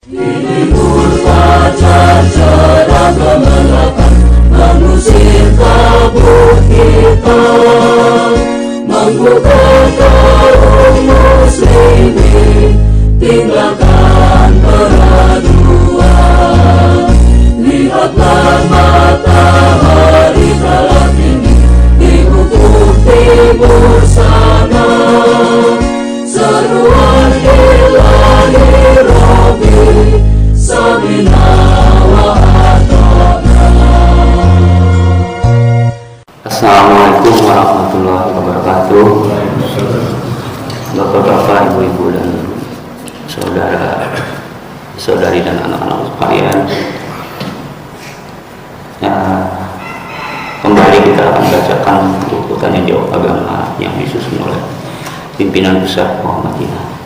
Ini berpacar cerah gemerlapan, mengusir kabut hitam, menggugah kaum muslimin, tinggalkan peraduan. Lihatlah matahari telah tinggi di ufuk timur sana, seruan ilahi Rabbi Samina wa ata'na. Assalamualaikum warahmatullahi wabarakatuh. Bapak-bapak, ibu-ibu dan saudara-saudari dan anak-anak sekalian, kembali kita akan bacakan buku tanya jawab agama yang disusun oleh pimpinan pusat Muhammadiyah.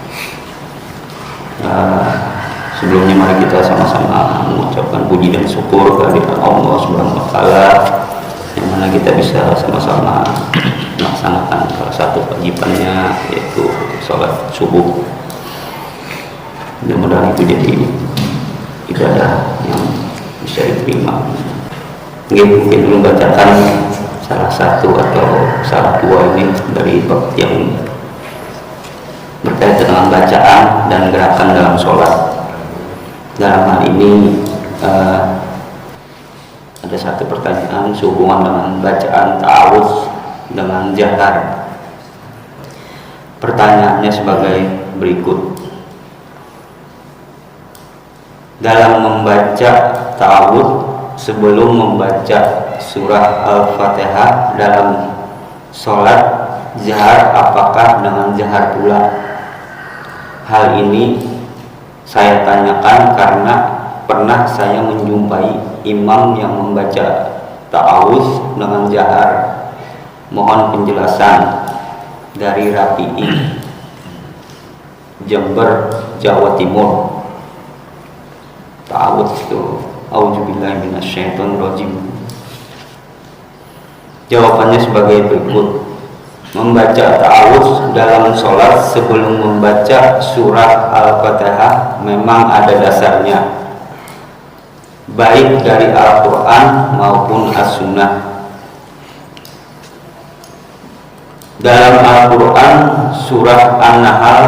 Sebelumnya mari kita sama-sama mengucapkan puji dan syukur kehadirat Allah Subhanahu wa taala, yang mana kita bisa sama-sama melaksanakan salah satu kewajibannya, yaitu sholat subuh. Mudah-mudahan itu jadi ibadah yang bisa diterima. Mungkin dulu bacakan salah satu atau salah dua ini dari bab yang berkaitan dengan bacaan dan gerakan dalam sholat. Dalam hal ini ada satu pertanyaan sehubungan dengan bacaan ta'awudz dengan jahar. Pertanyaannya sebagai berikut: dalam membaca ta'awudz sebelum membaca surah Al-Fatihah dalam sholat jahar, apakah dengan jahar pula? Hal ini saya tanyakan karena pernah saya menjumpai imam yang membaca ta'awudz dengan jahar. Mohon penjelasan. Dari Rafi'i, Jember, Jawa Timur. Ta'awudz itu A'udzubillahi minasyaitonirrajim. Jawabannya sebagai berikut: membaca ta'awudz dalam sholat sebelum membaca surah Al-Fatihah memang ada dasarnya, baik dari Al-Quran maupun As-Sunnah. Dalam Al-Quran surah An-Nahl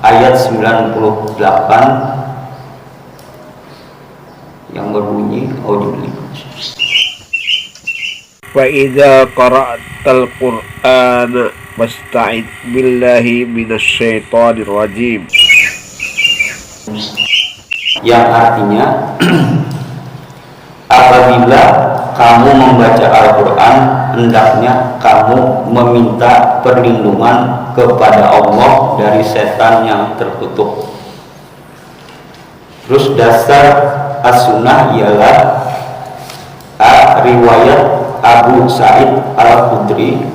ayat 98 yang berbunyi Wa idza qara'tal Qur'ana fasta'id billahi minasyaitonir rajim, yang artinya apabila kamu membaca Al-Quran, hendaknya kamu meminta perlindungan kepada Allah dari setan yang terkutuk. Terus dasar As-Sunnah ialah riwayat Abu Sa'id Al-Khudri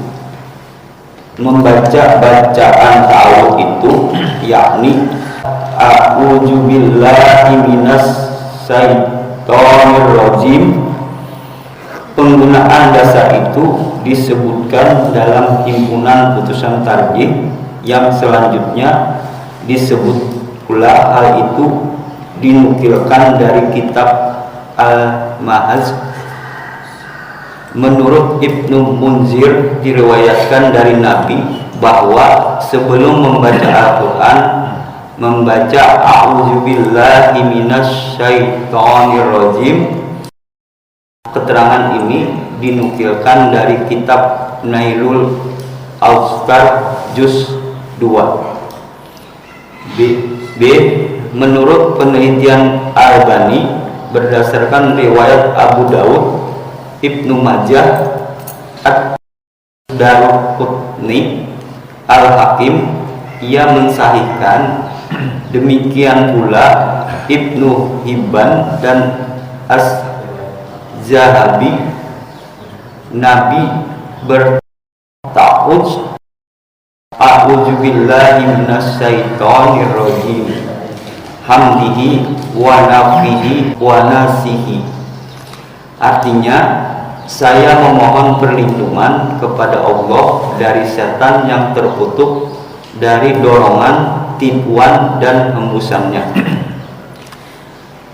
membaca bacaan ta'awudz itu, yakni a'udzubillahi minas syaitonir rajim. Penggunaan dasar itu disebutkan dalam himpunan putusan tarjih, yang selanjutnya disebut pula hal itu dinukilkan dari kitab Al-Ma'az. Menurut Ibnu Munzir, diriwayatkan dari Nabi bahwa sebelum membaca Al-Quran membaca a'udzubillahi minasyaitonir rajim. Keterangan ini dinukilkan dari kitab Nailul Awtar juz 2. B. Menurut penelitian Albani, berdasarkan riwayat Abu Daud, Ibnu Majah, Ad-Darqutni, Al-Hakim, ia mensahihkan. Demikian pula Ibnu Hibban dan Az-Zahabi. Nabi berta'awudz a'udzubillahi minasyaitonir rajim hamdihi wa nafihi wa nasihi. Artinya, saya memohon perlindungan kepada Allah dari setan yang terkutuk, dari dorongan, tipuan dan hembusannya.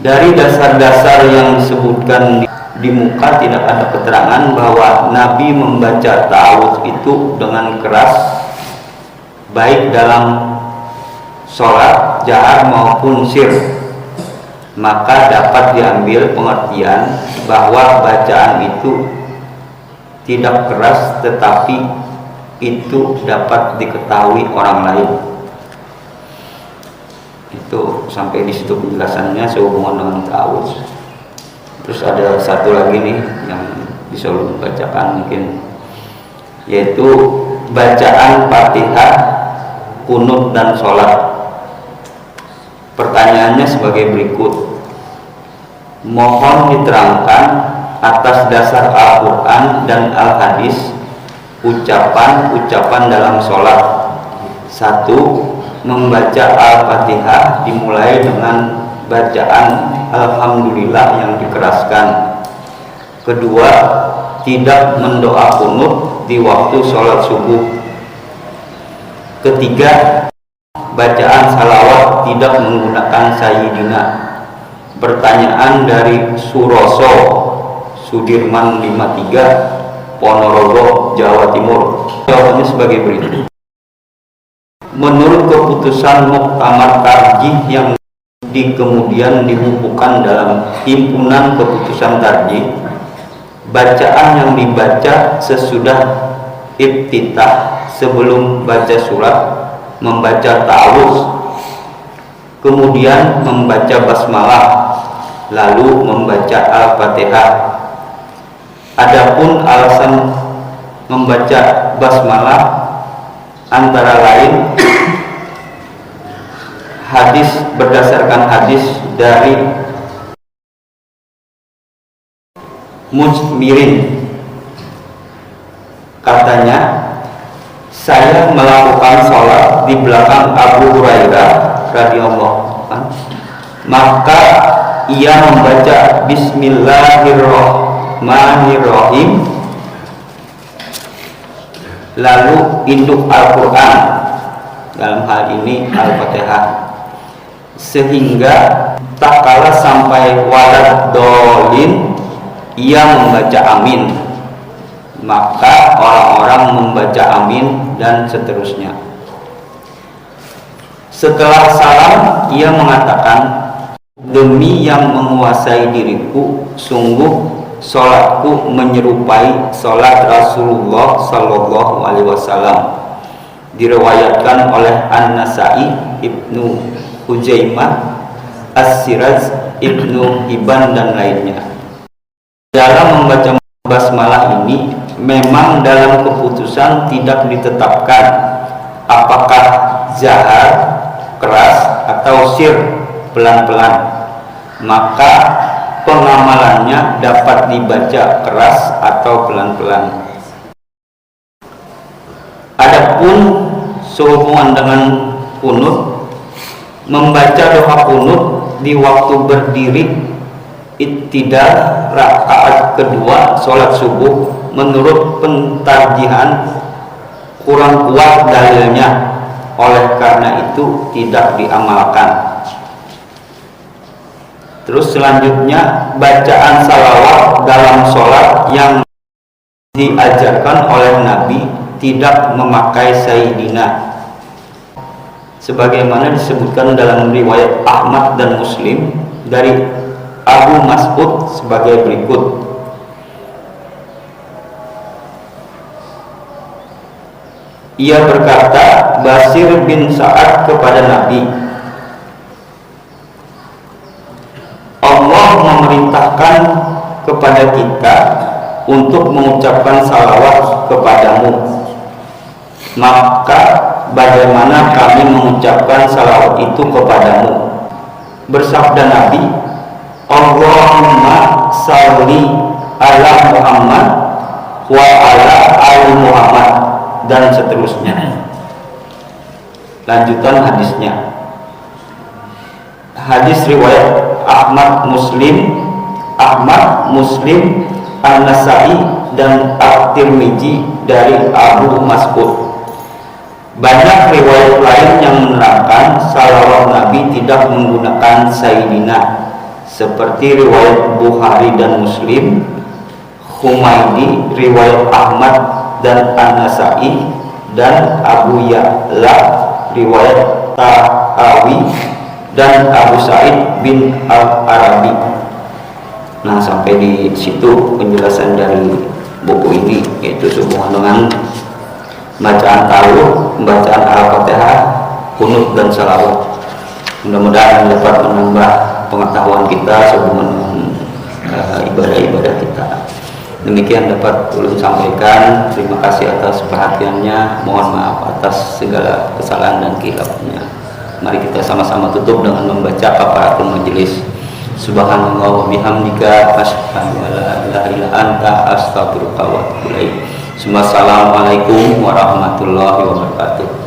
Dari dasar-dasar yang disebutkan di muka tidak ada keterangan bahwa Nabi membaca ta'awudz itu dengan keras, baik dalam sholat jahar maupun sir. Maka dapat diambil pengertian bahwa bacaan itu tidak keras, tetapi itu dapat diketahui orang lain. Itu sampai di situ penjelasannya sehubungan dengan ta'awudz. Terus ada satu lagi nih yang bisa ulun bacakan mungkin, yaitu bacaan Fatihah, kunut dan sholat. Pertanyaannya sebagai berikut: mohon diterangkan atas dasar Al-Quran dan Al-Hadis ucapan-ucapan dalam sholat. 1. Membaca Al-Fatihah dimulai dengan bacaan Alhamdulillah yang dikeraskan. 2. Tidak mendoa kunut di waktu sholat subuh. 3. Bacaan salawat tidak menggunakan Sayyidina. Pertanyaan dari Suroso, Sudirman 53, Ponorogo, Jawa Timur. Jawabannya sebagai berikut. Menurut keputusan Muktamar Tarjih yang kemudian dibukukan dalam himpunan keputusan tarjih, bacaan yang dibaca sesudah iftitah sebelum baca surat membaca ta'awudz, kemudian membaca basmalah, lalu membaca Al-Fatihah. Adapun alasan membaca basmalah antara lain hadis, berdasarkan hadis dari Mujmirin, katanya, saya melakukan sholat di belakang Abu Hurairah radhiyallahu anhu, maka ia membaca Bismillahirrahmanirrahim, lalu induk Al-Quran, dalam hal ini Al-Fatihah, sehingga tak kalah sampai walad dolin ia membaca amin, maka orang-orang membaca amin dan seterusnya. Setelah salam ia mengatakan, demi yang menguasai diriku, sungguh sholatku menyerupai sholat Rasulullah Sallallahu Alaihi Wasallam. Diriwayatkan oleh An-Nasai, Ibnu Hujaimah, As-Siraj, Ibnu Hibban dan lainnya. Dalam membaca basmalah ini memang dalam keputusan tidak ditetapkan apakah jahar, keras, atau sir, pelan-pelan. Maka pengamalannya dapat dibaca keras atau pelan-pelan. Adapun sehubungan dengan kunut, membaca doa kunut di waktu berdiri iktidal rakaat kedua sholat subuh menurut pentarjihan kurang kuat dalilnya, oleh karena itu tidak diamalkan. Terus selanjutnya bacaan salawat dalam sholat yang diajarkan oleh Nabi tidak memakai Sayyidina, sebagaimana disebutkan dalam riwayat Ahmad dan Muslim dari Abu Mas'ud sebagai berikut. Ia berkata, Basir bin Sa'ad kepada Nabi, Allah memerintahkan kepada kita untuk mengucapkan salawat kepadamu, maka bagaimana kami mengucapkan salawat itu kepadamu? Bersabda Nabi, Allahumma salli ala Muhammad wa ala ali Muhammad, dan seterusnya. Lanjutan hadisnya. Hadis riwayat Ahmad, Muslim, An-Nasai dan At-Tirmizi dari Abu Mas'ud. Banyak riwayat lain yang menerangkan salawat Nabi tidak menggunakan Sayyidina, seperti riwayat Bukhari dan Muslim, Humaydi riwayat Ahmad dan An-Nasai, dan Abu Ya'la riwayat Tahawi dan Abu Sa'id bin Al-Arabi. Nah, sampai di situ penjelasan dari buku ini, yaitu sehubungan dengan bacaan ta'awudz, bacaan Al-Fatihah, qunut dan salawat. Mudah-mudahan dapat menambah pengetahuan kita sehubungan dengan ibadah-ibadah kita. Demikian dapat ulun sampaikan. Terima kasih atas perhatiannya. Mohon maaf atas segala kesalahan dan khilafnya. Mari kita sama-sama tutup dengan membaca kafaratul majelis. Subhanallah wa bihamdika asyhadu an la ilaha illa anta astaghfiruka wa atubu ilaik. Assalamualaikum warahmatullahi wabarakatuh.